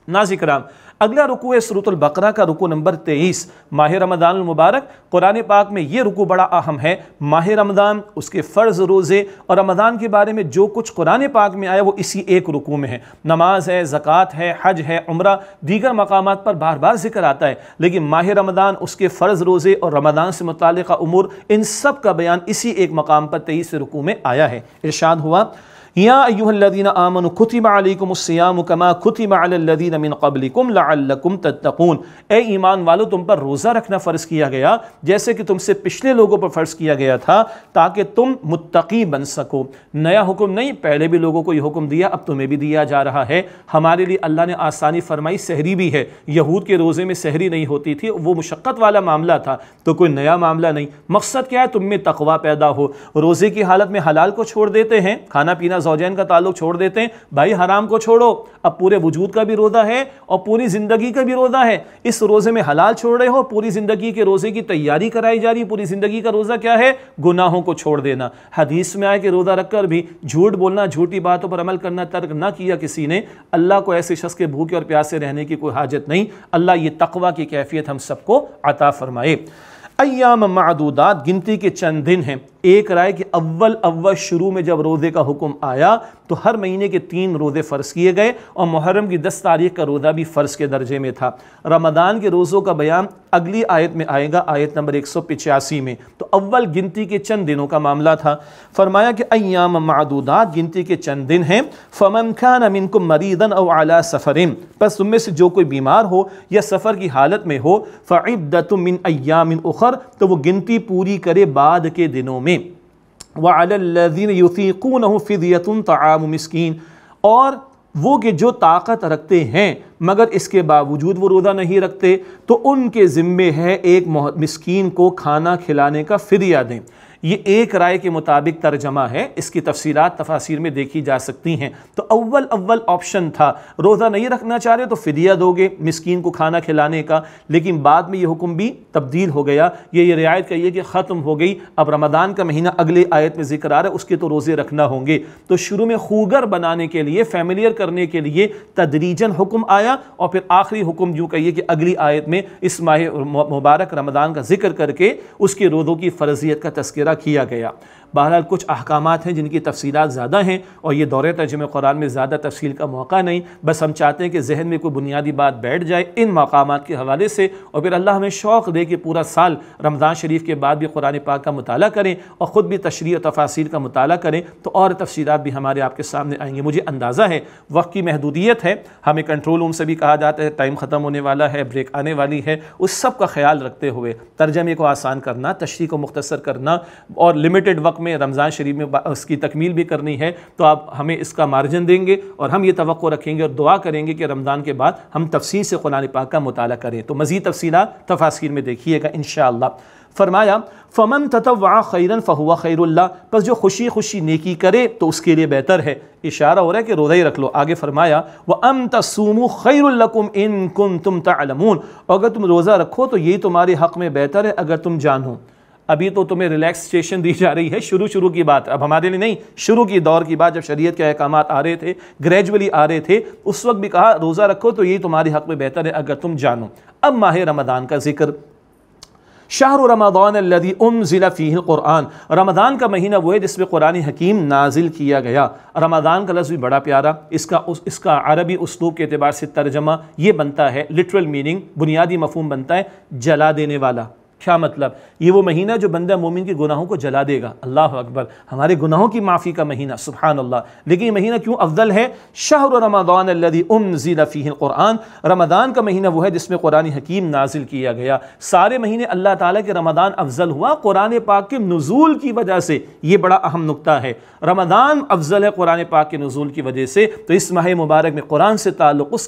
ناظرین کرام، اگلا رکوع ہے سورۃ البقرہ کا رکوع نمبر 23۔ ماہ رمضان المبارک، قرآن پاک میں یہ رکوع بڑا اہم ہے۔ ماہ رمضان، اس کے فرض روزے اور رمضان کے بارے میں جو کچھ قرآن پاک میں آیا وہ اسی ایک رکوع میں ہے۔ نماز ہے، زکوٰۃ ہے، حج ہے، عمرہ، دیگر مقامات پر بار بار ذکر آتا ہے، لیکن ماہ رمضان، اس کے فرض روزے اور رمضان سے متعلقہ امور، ان سب کا بیان اسی ایک مقام پر 23 رکوع میں آیا ہے۔ ارشاد ہوا، یا ایھا الذین آمنوا کتب علیکم الصیام کما کتب علی الذین من قبلکم لعلکم تتقون، اے ایمان والو، تم پر روزہ رکھنا فرض کیا گیا جیسے کہ تم سے پچھلے لوگوں پر فرض کیا گیا تھا تاکہ تم متقی بن سکو۔ نیا حکم نہیں، پہلے بھی لوگوں کو یہ حکم دیا، اب تمہیں بھی دیا جا رہا ہے۔ ہمارے لیے اللہ نے آسانی فرمائی، سحری بھی ہے۔ یہود کے روزے میں سحری نہیں ہوتی تھی، وہ مشقت والا معاملہ تھا، تو کوئی نیا معاملہ نہیں۔ مقصد کیا ہے؟ تم میں تقوی پیدا ہو۔ روزے کی حالت میں حلال کو چھوڑ دیتے ہیں، کھانا پینا زوجین کا تعلق چھوڑ دیتے ہیں، بھائی حرام کو چھوڑو۔ اب پورے وجود کا بھی روزہ ہے اور پوری زندگی کا بھی روزہ ہے۔ اس روزے میں حلال چھوڑ رہے ہو، پوری زندگی کے روزے کی تیاری کرائی جا رہی ہے۔ پوری زندگی کا روزہ کیا ہے؟ گناہوں کو چھوڑ دینا۔ حدیث میں آئے کہ روزہ رکھ کر بھی جھوٹ بولنا، جھوٹی باتوں پر عمل کرنا ترک نہ کیا کسی نے، اللہ کو ایسے شخص کے بھوکے اور پیاسے رہنے کی کوئی حاجت نہیں۔ اللہ یہ تقوی کی کیفیت ہم سب کو عطا فرمائے۔ ایام معدودات، گنتی کے چند دن ہیں۔ ایک رائے کہ اول شروع میں جب روزے کا حکم آیا تو ہر مہینے کے 3 روزے فرض کیے گئے اور محرم کی 10 تاریخ کا روزہ بھی فرض کے درجے میں تھا۔ رمضان کے روزوں کا بیان اگلی آیت میں آئے گا، آیت نمبر 185 میں۔ تو اول گنتی کے چند دنوں کا معاملہ تھا۔ فرمایا کہ ایام معدودات، گنتی کے چند دن ہیں۔ فمن کان منکم مریضا او علی سفر، پس تم میں سے جو کوئی بیمار ہو یا سفر کی حالت میں ہو، فعدۃ من ایام اخر، تو وہ گنتی پوری کرے بعد کے دنوں میں۔ وعلی الذین یطیقونہ فدیۃ طعام مسکین، اور وہ کہ جو طاقت رکھتے ہیں مگر اس کے باوجود وہ روزہ نہیں رکھتے تو ان کے ذمے ہے ایک مسکین کو کھانا کھلانے کا فدیہ دیں۔ یہ ایک رائے کے مطابق ترجمہ ہے، اس کی تفصیلات تفاسیر میں دیکھی جا سکتی ہیں۔ تو اول آپشن تھا، روزہ نہیں رکھنا چاہ رہے تو فدیہ دو گے مسکین کو کھانا کھلانے کا، لیکن بعد میں یہ حکم بھی تبدیل ہو گیا، یہ رعایت کہیے کہ ختم ہو گئی۔ اب رمضان کا مہینہ اگلے آیت میں ذکر آ رہا ہے، اس کے تو روزے رکھنا ہوں گے۔ تو شروع میں خوگر بنانے کے لیے، فیملیئر کرنے کے لیے تدریجاً حکم آیا، اور پھر آخری حکم جو کہیے کہ اگلی آیت میں اس ماہ مبارک رمضان کا ذکر کر کے اس کے روزوں کی فرضیت کا تذکرہ کیا گیا۔ بہرحال کچھ احکامات ہیں جن کی تفصیلات زیادہ ہیں، اور یہ دورے ترجمہ قرآن میں زیادہ تفصیل کا موقع نہیں، بس ہم چاہتے ہیں کہ ذہن میں کوئی بنیادی بات بیٹھ جائے ان مقامات کے حوالے سے، اور پھر اللہ ہمیں شوق دے کہ پورا سال رمضان شریف کے بعد بھی قرآن پاک کا مطالعہ کریں اور خود بھی تشریح و تفاسیر کا مطالعہ کریں، تو اور تفصیلات بھی ہمارے آپ کے سامنے آئیں گے۔ مجھے اندازہ ہے وقت کی محدودیت ہے، ہمیں کنٹرول روم سے بھی کہا جاتا ہے ٹائم ختم ہونے والا ہے، بریک آنے والی ہے، اس سب کا خیال رکھتے ہوئے ترجمے کو آسان کرنا، تشریح کو مختصر کرنا، اور لمیٹڈ وقت میں رمضان شریف میں اس کی تکمیل بھی کرنی ہے، تو آپ ہمیں اس کا مارجن دیں گے، اور ہم یہ توقع رکھیں گے اور دعا کریں گے کہ رمضان کے بعد ہم تفصیل سے قرآن پاک کا مطالعہ کریں۔ تو مزید تفصیلات تفاسیر میں دیکھیے گا انشاءاللہ۔ فرمایا فمن تطوع خیرا فہو خیر اللہ، پس جو خوشی خوشی نیکی کرے تو اس کے لیے بہتر ہے۔ اشارہ ہو رہا ہے کہ روزہ ہی رکھ لو۔ آگے فرمایا وَأَن تَصُومُوا خَيْرٌ لَكُمْ إِن كُنتُمْ تَعْلَمُونَ، اگر تم روزہ رکھو تو یہی تمہارے حق میں بہتر ہے اگر تم جانو۔ ابھی تو تمہیں ریلیکسیشن دی جا رہی ہے، شروع کی بات، اب ہمارے لیے نہیں، شروع کی دور کی بات، جب شریعت کے احکامات آ رہے تھے، گریجولی آ رہے تھے، اس وقت بھی کہا روزہ رکھو تو یہی تمہارے حق میں بہتر ہے اگر تم جانو۔ اب ماہ رمضان کا ذکر، شہر رمضان الذی انزل فیہ القرآن، رمضان کا مہینہ وہ ہے جس میں قرآن حکیم نازل کیا گیا۔ رمضان کا لفظ بھی بڑا پیارا، اس کا عربی اسلوب کے اعتبار سے ترجمہ یہ بنتا ہے، لٹرل میننگ، بنیادی مفہوم بنتا ہے جلا دینے والا۔ کیا مطلب؟ یہ وہ مہینہ جو بندہ مومن کے گناہوں کو جلا دے گا۔ اللہ اکبر، ہمارے گناہوں کی معافی کا مہینہ، سبحان اللہ۔ لیکن یہ مہینہ کیوں افضل ہے؟ شہر رمضان الذی انزل فیہ القرآن، رمضان کا مہینہ وہ ہے جس میں قرآن حکیم نازل کیا گیا۔ سارے مہینے اللہ تعالیٰ کے رمضان افضل ہوا قرآن پاک کے نزول کی وجہ سے، یہ بڑا اہم نقطہ ہے۔ رمضان افضل ہے قرآن پاک کے نزول کی وجہ سے، تو اس ماہ مبارک میں قرآن سے تعلق، اس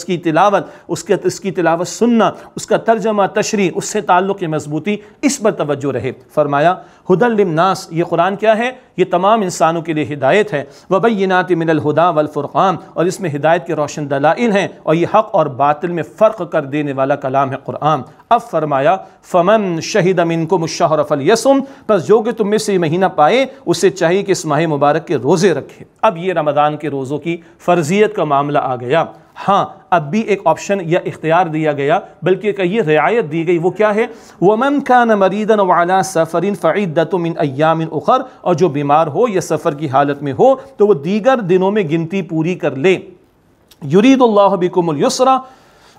کی تلاوت، اس کی تلاوت سننا، اس کا ترجمہ تشریح، اس سے تعلق کی مضبوطی، اس پر توجہ رہے۔ فرمایا ہدی للناس، یہ قرآن کیا ہے؟ یہ تمام انسانوں کے لیے ہدایت ہے۔ وبینات من الہدی والفرقان، اور اس میں ہدایت کے روشن دلائل ہیں، اور یہ حق اور باطل میں فرق کر دینے والا کلام ہے قرآن۔ اب فرمایا فمن شہد منکم الشہر فلیصم، بس جو کہ تم میں سے یہ مہینہ پائے اسے چاہیے کہ اس ماہ مبارک کے روزے رکھے۔ اب یہ رمضان کے روزوں کی فرضیت کا معاملہ آ گیا۔ ہاں اب بھی ایک آپشن یا اختیار دیا گیا، بلکہ کہیے رعایت دی گئی، وہ کیا ہے؟ وَمَنْ كَانَ مَرِيضًا وَعَلَىٰ سَفَرٍ فَعِدَّةٌ مِّنْ أَيَّامٍ أُخَرَ، اور جو بیمار ہو یا سفر کی حالت میں ہو تو وہ دیگر دنوں میں گنتی پوری کر لے۔ يُرِيدُ اللَّهُ بِكُمُ الْيُسْرَ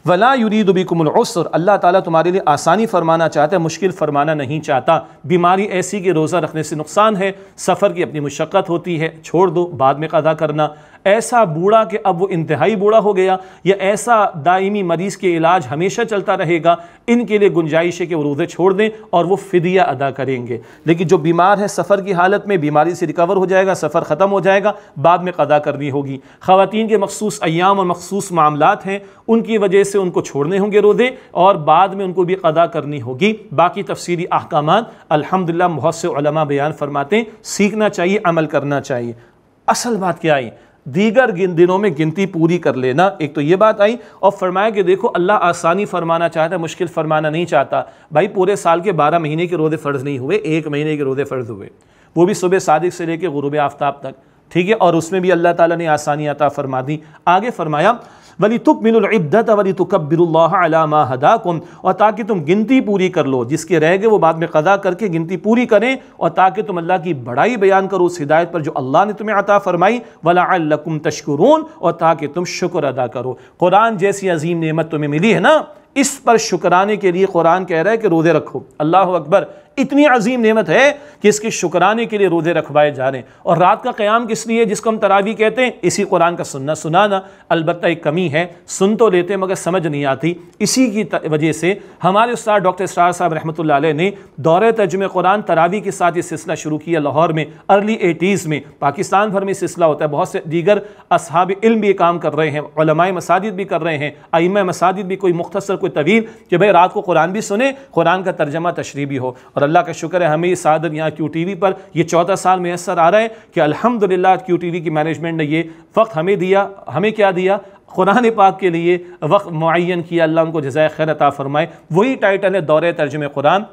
وَلَا يُرِيدُ بِكُمُ الْعُسْرَ، اللہ تعالیٰ تمہارے لیے آسانی فرمانا چاہتا ہے، مشکل فرمانا نہیں چاہتا۔ بیماری ایسی کہ روزہ رکھنے سے نقصان ہے، سفر کی اپنی مشقت ہوتی ہے، چھوڑ دو، بعد میں قضا کرنا۔ ایسا بوڑھا کہ اب وہ انتہائی بوڑھا ہو گیا، یا ایسا دائمی مریض کے علاج ہمیشہ چلتا رہے گا، ان کے لیے گنجائش ہے کہ وہ روزے چھوڑ دیں اور وہ فدیہ ادا کریں گے۔ لیکن جو بیمار ہے سفر کی حالت میں، بیماری سے ریکور ہو جائے گا، سفر ختم ہو جائے گا، بعد میں قضا کرنی ہوگی۔ خواتین کے مخصوص ایام اور مخصوص معاملات ہیں، ان کی وجہ سے ان کو چھوڑنے ہوں گے روزے، اور بعد میں ان کو بھی قضا کرنی ہوگی۔ باقی تفصیلی احکامات الحمدللہ بہت سے علماء بیان فرماتے ہیں، سیکھنا چاہیے، عمل کرنا چاہیے۔ اصل بات کیا آئی؟ دیگر دنوں میں گنتی پوری کر لینا، ایک تو یہ بات آئی، اور فرمایا کہ دیکھو اللہ آسانی فرمانا چاہتا ہے، مشکل فرمانا نہیں چاہتا۔ بھائی پورے سال کے 12 مہینے کے روزے فرض نہیں ہوئے، 1 مہینے کے روزے فرض ہوئے، وہ بھی صبح صادق سے لے کے غروب آفتاب تک، ٹھیک ہے، اور اس میں بھی اللہ تعالیٰ نے آسانی عطا فرما دی۔ آگے فرمایا وَلِتُكْمِلُوا الْعِدَّةَ وَلِتُكَبِّرُوا اللَّهَ عَلَىٰ مَا هَدَاكُمْ، اور تاکہ تم گنتی پوری کر لو، جس کے رہ گئے وہ بعد میں قضا کر کے گنتی پوری کریں، اور تاکہ تم اللہ کی بڑائی بیان کرو اس ہدایت پر جو اللہ نے تمہیں عطا فرمائی، وَلَعَلَّكُمْ تَشْكُرُونَ، اور تاکہ تم شکر ادا کرو۔ قرآن جیسی عظیم نعمت تمہیں ملی ہے نا، اس پر شکرانے کے لیے قرآن کہہ رہا ہے کہ روزے رکھو۔ اللہ اکبر، اتنی عظیم نعمت ہے کہ اس کے شکرانے کے لیے روزے رکھوائے جا رہے ہیں۔ اور رات کا قیام کس لیے، جس کو ہم تراویح کہتے ہیں، اسی قرآن کا سننا سنانا۔ البتہ ایک کمی ہے، سن تو لیتے مگر سمجھ نہیں آتی، اسی کی وجہ سے ہمارے استاد ڈاکٹر اسرار صاحب رحمۃ اللہ علیہ نے دورہ ترجمہ قرآن تراویح کے ساتھ یہ سلسلہ شروع کیا لاہور میں ارلی 80s میں۔ پاکستان بھر میں سلسلہ ہوتا ہے، بہت سے دیگر اصحاب علم بھی یہ کام کر رہے ہیں، علماء مساجد بھی کر رہے ہیں، ائمہ مساجد بھی، کوئی مختصر کوئی طویل، کہ بھئی رات کو قرآن بھی سنیں، قرآن کا ترجمہ تشریح بھی ہو۔ اور اللہ کا شکر ہے ہمیں یہ سعادت یہاں کیو ٹی وی پر یہ 14 سال میسر آ رہا ہے کہ الحمدللہ کیو ٹی وی کی مینجمنٹ نے یہ وقت ہمیں دیا۔ ہمیں کیا دیا؟ قرآن پاک کے لیے وقت معین کیا، اللہ ان کو جزائے خیر عطا فرمائے۔ وہی ٹائٹل ہے دورہ ترجمہ قرآن،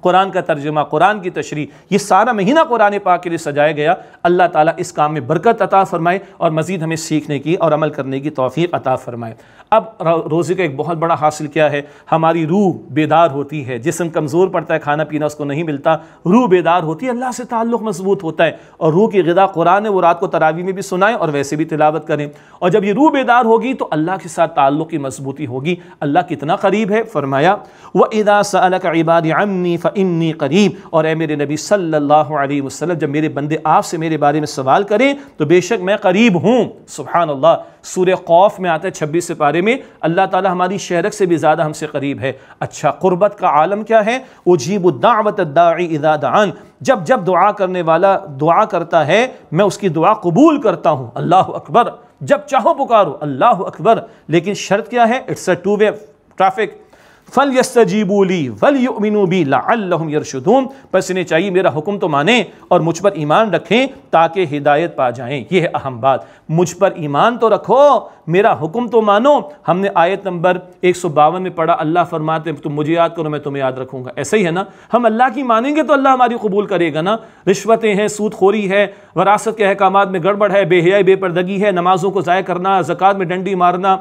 قرآن کا ترجمہ، قرآن کی تشریح، یہ سارا مہینہ قرآن پاک کے لیے سجایا گیا۔ اللہ تعالیٰ اس کام میں برکت عطا فرمائے اور مزید ہمیں سیکھنے کی اور عمل کرنے کی توفیق عطا فرمائے۔ اب روزے کا ایک بہت بڑا حاصل کیا ہے؟ ہماری روح بیدار ہوتی ہے، جسم کمزور پڑتا ہے، کھانا پینا اس کو نہیں ملتا، روح بیدار ہوتی ہے، اللہ سے تعلق مضبوط ہوتا ہے، اور روح کی غذا قرآن ہے، وہ رات کو تراویح میں بھی سنائیں اور ویسے بھی تلاوت کریں۔ اور جب یہ روح بیدار ہوگی تو اللہ کے ساتھ تعلق کی مضبوطی ہوگی۔ اللہ کتنا قریب ہے، فرمایا وَإِذَا سَأَلَكَ عِبَادِي عَنِّي فَإِنِّي قَرِيبٌ، اور اے میرے نبی صلی اللہ علیہ وسلم جب میرے بندے آپ سے میرے بارے میں سوال کریں تو بے شک میں قریب ہوں۔ سبحان اللہ، سورہ قوف میں آتا ہے 26 سپارے میں، اللہ تعالی ہماری شہرک سے بھی زیادہ ہم سے قریب ہے۔ اچھا، قربت کا عالم کیا ہے؟ اجیب الدعوۃ الداعی اذا دعان، جب جب دعا کرنے والا دعا کرتا ہے میں اس کی دعا قبول کرتا ہوں۔ اللہ اکبر، جب چاہو پکارو، اللہ اکبر۔ لیکن شرط کیا ہے؟ It's a two way traffic. فَلْيَسْتَجِيبُوا لِي وَلْيُؤْمِنُوا بِي لَعَلَّهُمْ يَرْشُدُونَ، پس انہیں چاہیے میرا حکم تو مانیں اور مجھ پر ایمان رکھیں تاکہ ہدایت پا جائیں۔ یہ ہے اہم بات، مجھ پر ایمان تو رکھو، میرا حکم تو مانو۔ ہم نے آیت نمبر 152 میں پڑھا، اللہ فرماتے ہیں تم مجھے یاد کرو میں تمہیں یاد رکھوں گا۔ ایسا ہی ہے نا، ہم اللہ کی مانیں گے تو اللہ ہماری قبول کرے گا نا۔ رشوتیں ہیں، سود خوری ہے، وراثت کے احکامات میں گڑبڑ ہے، بے حیائی بے پردگی ہے، نمازوں کو ضائع کرنا، زکوٰۃ میں ڈنڈی مارنا،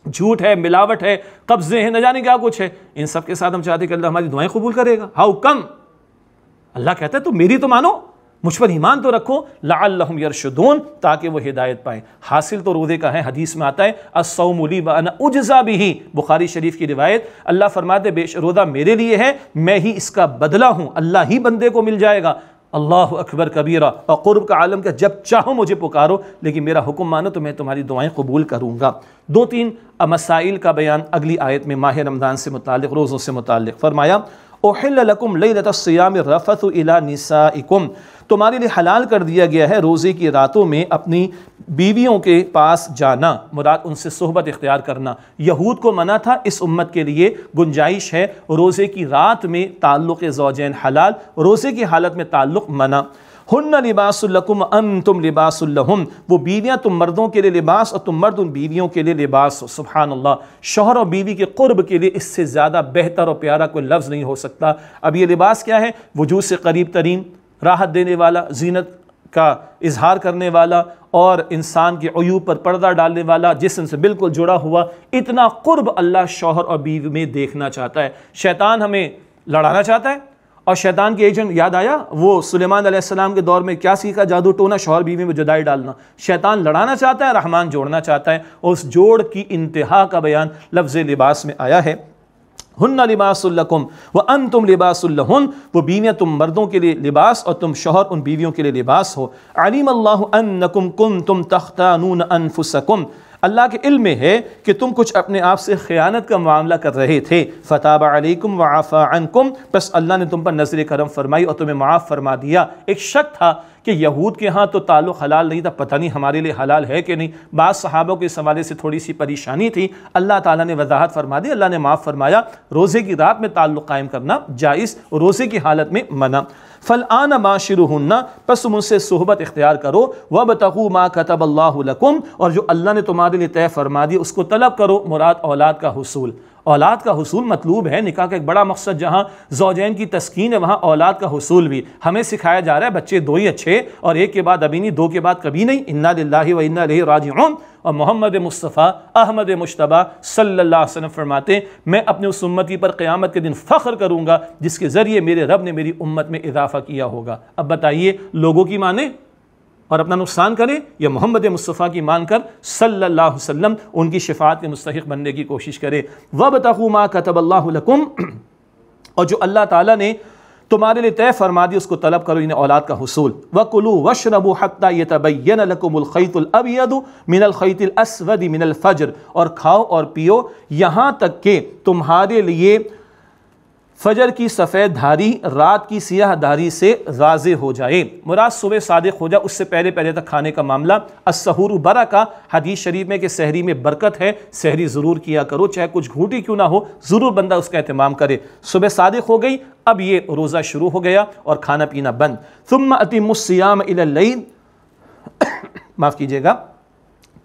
جھوٹ ہے، ملاوٹ ہے، قبضے ہیں، نہ جانے کیا کچھ ہے، ان سب کے ساتھ ہم چاہتے ہیں کہ اللہ ہماری دعائیں قبول کرے گا۔ How come? اللہ کہتا ہے تو میری تو مانو، مجھ پر ایمان تو رکھو، لعلہم یرشدون، تاکہ وہ ہدایت پائیں۔ حاصل تو روزے کا ہے، حدیث میں آتا ہے الصوم لی وانا اجزا بہ، بخاری شریف کی روایت، اللہ فرماتے بے روزہ میرے لیے ہے، میں ہی اس کا بدلہ ہوں، اللہ ہی بندے کو مل جائے گا۔ اللہ اکبر کبیرہ، اور قرب کا عالم کا جب چاہو مجھے پکارو، لیکن میرا حکم مانو تو میں تمہاری دعائیں قبول کروں گا۔ 2-3 مسائل کا بیان اگلی آیت میں ماہ رمضان سے متعلق، روزوں سے متعلق فرمایا احل لکم لیلۃ الصیام الرفث الی نسائکم، تمہارے لیے حلال کر دیا گیا ہے روزے کی راتوں میں اپنی بیویوں کے پاس جانا، مراد ان سے صحبت اختیار کرنا۔ یہود کو منع تھا، اس امت کے لیے گنجائش ہے، روزے کی رات میں تعلق زوجین حلال، روزے کی حالت میں تعلق منع۔ ہن لباس لکم انتم لباس لہم، وہ بیویاں تم مردوں کے لیے لباس اور تم مرد ان بیویوں کے لیے لباس ہو۔ سبحان اللہ، شوہر اور بیوی کے قرب کے لیے اس سے زیادہ بہتر اور پیارا کوئی لفظ نہیں ہو سکتا۔ اب یہ لباس کیا ہے؟ وجود سے قریب ترین، راحت دینے والا، زینت کا اظہار کرنے والا اور انسان کے عیوب پر پردہ ڈالنے والا، جسم سے بالکل جڑا ہوا، اتنا قرب اللہ شوہر اور بیوی میں دیکھنا چاہتا ہے۔ شیطان ہمیں لڑانا چاہتا ہے، اور شیطان کے ایجنٹ یاد آیا وہ سلیمان علیہ السلام کے دور میں کیا سیکھا؟ جادو ٹونا، شوہر بیوی میں جدائی ڈالنا۔ شیطان لڑانا چاہتا ہے، رحمان جوڑنا چاہتا ہے، اور اس جوڑ کی انتہا کا بیان لفظ لباس میں آیا ہے۔ ہن لباس لکم وانتم لباس لہن، وہ بیویاں تم مردوں کے لیے لباس اور تم شوہر ان بیویوں کے لیے لباس ہو۔ علیم اللہ انکم کنتم تختانون انفسکم، اللہ کے علم میں ہے کہ تم کچھ اپنے آپ سے خیانت کا معاملہ کر رہے تھے۔ فتاب علیکم وعفا عنکم، بس اللہ نے تم پر نظر کرم فرمائی اور تمہیں معاف فرما دیا۔ ایک شک تھا کہ یہود کے ہاں تو تعلق حلال نہیں تھا، پتہ نہیں ہمارے لیے حلال ہے کہ نہیں، بعض صحابہ کو اس حوالے سے تھوڑی سی پریشانی تھی، اللہ تعالیٰ نے وضاحت فرما دی، اللہ نے معاف فرمایا۔ روزے کی رات میں تعلق قائم کرنا جائز، روزے کی حالت میں منع۔ فالآن باشروہن، پس تم ان سے صحبت اختیار کرو، وابتغوا ما کتب اللہ لکم، اور جو اللہ نے تمہارے لیے طے فرما دی اس کو طلب کرو، مراد اولاد کا حصول۔ اولاد کا حصول مطلوب ہے، نکاح کا ایک بڑا مقصد جہاں زوجین کی تسکین ہے وہاں اولاد کا حصول بھی۔ ہمیں سکھایا جا رہا ہے بچے دو ہی اچھے، اور ایک کے بعد ابھی نہیں، دو کے بعد کبھی نہیں۔ انا للہ و انا الیہ راجعون، اور محمد مصطفیٰ احمد مجتبیٰ صلی اللہ علیہ وسلم فرماتے ہیں میں اپنے اس امتی پر قیامت کے دن فخر کروں گا جس کے ذریعے میرے رب نے میری امت میں اضافہ کیا ہوگا۔ اب بتائیے لوگوں کی مانیں اور اپنا نقصان کریں یا محمد مصطفیٰ کی مان کر صلی اللہ علیہ وسلم ان کی شفاعت کے مستحق بننے کی کوشش کرے۔ وَابْتَغُوا مَا كَتَبَ اللَّهُ لَكُمْ، اور جو اللہ تعالیٰ نے تمہارے لیے طے فرما دی اس کو طلب کرو، انہیں اولاد کا حصول۔ وَكُلُوا وَاشْرَبُوا حَتَّى يَتَبَيَّنَ لَكُمُ الْخَيْطُ الْأَبْيَضُ مِنَ الْخَيْطِ الْأَسْوَدِ مِنَ الْفَجْرِ، اور کھاؤ اور پیو یہاں تک کہ تمہارے لیے فجر کی سفید دھاری رات کی سیاہ دھاری سے واضح ہو جائے، مراد صبح صادق ہو جائے، اس سے پہلے پہلے تک کھانے کا معاملہ۔ السحور برکہ، حدیث شریف میں کہ سحری میں برکت ہے، سحری ضرور کیا کرو، چاہے کچھ گھوٹی کیوں نہ ہو، ضرور بندہ اس کا اہتمام کرے۔ صبح صادق ہو گئی، اب یہ روزہ شروع ہو گیا اور کھانا پینا بند۔ ثم اتموا الصیام الی اللیل، معاف کیجیے گا،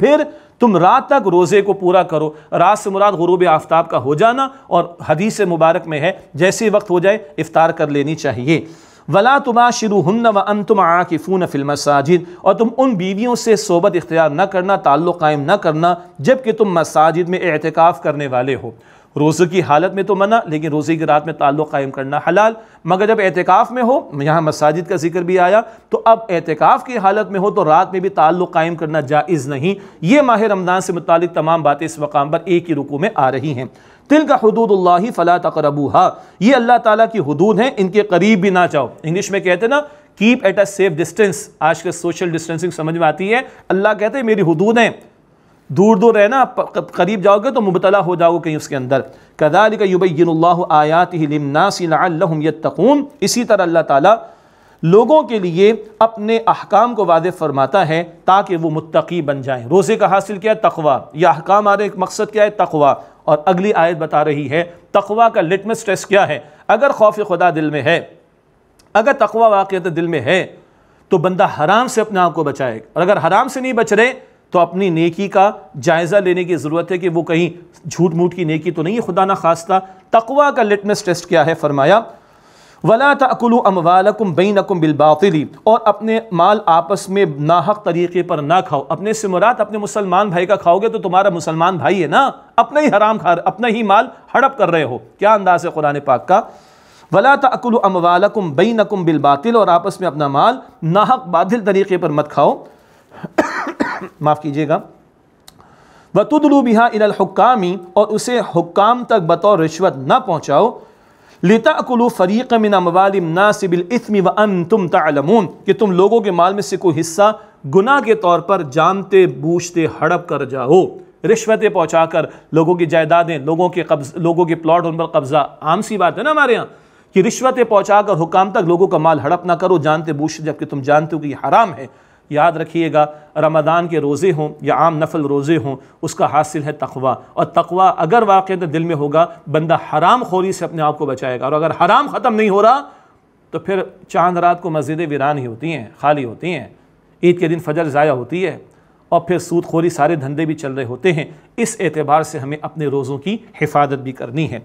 پھر تم رات تک روزے کو پورا کرو۔ رات سے مراد غروب آفتاب کا ہو جانا، اور حدیث مبارک میں ہے جیسے وقت ہو جائے افطار کر لینی چاہیے۔ وَلَا تُبَاشِرُوهُنَّ وَأَنْتُمْ عَاكِفُونَ فِي الْمَسَاجِدِ، اور تم ان بیویوں سے صحبت اختیار نہ کرنا، تعلق قائم نہ کرنا جبکہ تم مساجد میں اعتکاف کرنے والے ہو۔ روزے کی حالت میں تو منع، لیکن روزے کی رات میں تعلق قائم کرنا حلال، مگر جب اعتکاف میں ہو، یہاں مساجد کا ذکر بھی آیا، تو اب اعتکاف کی حالت میں ہو تو رات میں بھی تعلق قائم کرنا جائز نہیں۔ یہ ماہ رمضان سے متعلق تمام باتیں اس مقام پر ایک ہی رکوع میں آ رہی ہیں۔ تلک حدود اللہ فلا تقربوها، یہ اللہ تعالیٰ کی حدود ہیں، ان کے قریب بھی نہ جاؤ۔ انگلش میں کہتے ہیں نا keep at a safe distance, آج کے سوشل ڈسٹینسنگ سمجھ میں آتی ہے۔ اللہ کہتے ہیں میری حدود ہیں، دور دور رہنا، قریب جاؤ گے تو مبتلا ہو جاؤ کہیں اس کے اندر۔ کذالک یبین اللہ آیاتہ للناس لعلہم یتقون، اسی طرح اللہ تعالیٰ لوگوں کے لیے اپنے احکام کو واضح فرماتا ہے تاکہ وہ متقی بن جائیں۔ روزے کا حاصل کیا ہے؟ تقوی۔ یہ احکام آ رہے ایک مقصد کیا ہے؟ تقوی۔ اور اگلی آیت بتا رہی ہے تقوی کا لٹمس ٹیسٹ کیا ہے۔ اگر خوف خدا دل میں ہے، اگر تقوی واقعات دل میں ہے تو بندہ حرام سے اپنے آپ کو بچائے گا، اور اگر حرام سے نہیں بچ رہے تو اپنی نیکی کا جائزہ لینے کی ضرورت ہے کہ وہ کہیں جھوٹ موٹ کی نیکی تو نہیں ہے خدا نہ خواستہ۔ تقوی کا لٹمس ٹیسٹ کیا ہے؟ فرمایا وَلَا تَأْكُلُوا أَمْوَالَكُمْ بَيْنَكُمْ بِالْبَاطِلِ، اور اپنے مال آپس میں ناحق طریقے پر نہ کھاؤ۔ اپنے سے مراد اپنے مسلمان بھائی کا کھاؤ گے تو تمہارا مسلمان بھائی ہے نا، اپنا ہی حرام کھا، اپنا ہی مال ہڑپ کر رہے ہو۔ کیا انداز ہے قرآن پاک کا؟ وَلَا تَأْكُلُوا أَمْوَالَكُمْ بَيْنَكُمْ بِالْبَاطِلِ، اور آپس میں اپنا مال ناحق باطل طریقے پر مت کھاؤ، معاف کیجیے گا۔ وَتُدْلُوا بِهَا إِلَى الْحُكَّامِ، اور اسے حکام تک بطور رشوت نہ پہنچاؤ۔ لِتَأْكُلُوا فَرِيقًا مِنْ أَمْوَالِ النَّاسِ بِالْإِثْمِ وَأَنْتُمْ تَعْلَمُونَ، کہ تم لوگوں کے مال میں سے کوئی حصہ گناہ کے طور پر جانتے بوجھتے ہڑپ کر جاؤ۔ رشوتیں پہنچا کر لوگوں کی جائیدادیں، لوگوں کے پلاٹ ان پر قبضہ، عام سی بات ہے نا ہمارے ہاں کہ رشوتیں پہنچا کر حکام تک لوگوں کا مال ہڑپ نہ کرو جانتے بوجھتے، جبکہ تم جانتے ہو کہ یہ حرام ہے۔ یاد رکھیے گا رمضان کے روزے ہوں یا عام نفل روزے ہوں، اس کا حاصل ہے تقوی، اور تقوی اگر واقعہ دل میں ہوگا بندہ حرام خوری سے اپنے آپ کو بچائے گا۔ اور اگر حرام ختم نہیں ہو رہا تو پھر چاند رات کو مسجدیں ویران ہی ہوتی ہیں، خالی ہوتی ہیں، عید کے دن فجر ضائع ہوتی ہے، اور پھر سود خوری سارے دھندے بھی چل رہے ہوتے ہیں۔ اس اعتبار سے ہمیں اپنے روزوں کی حفاظت بھی کرنی ہے۔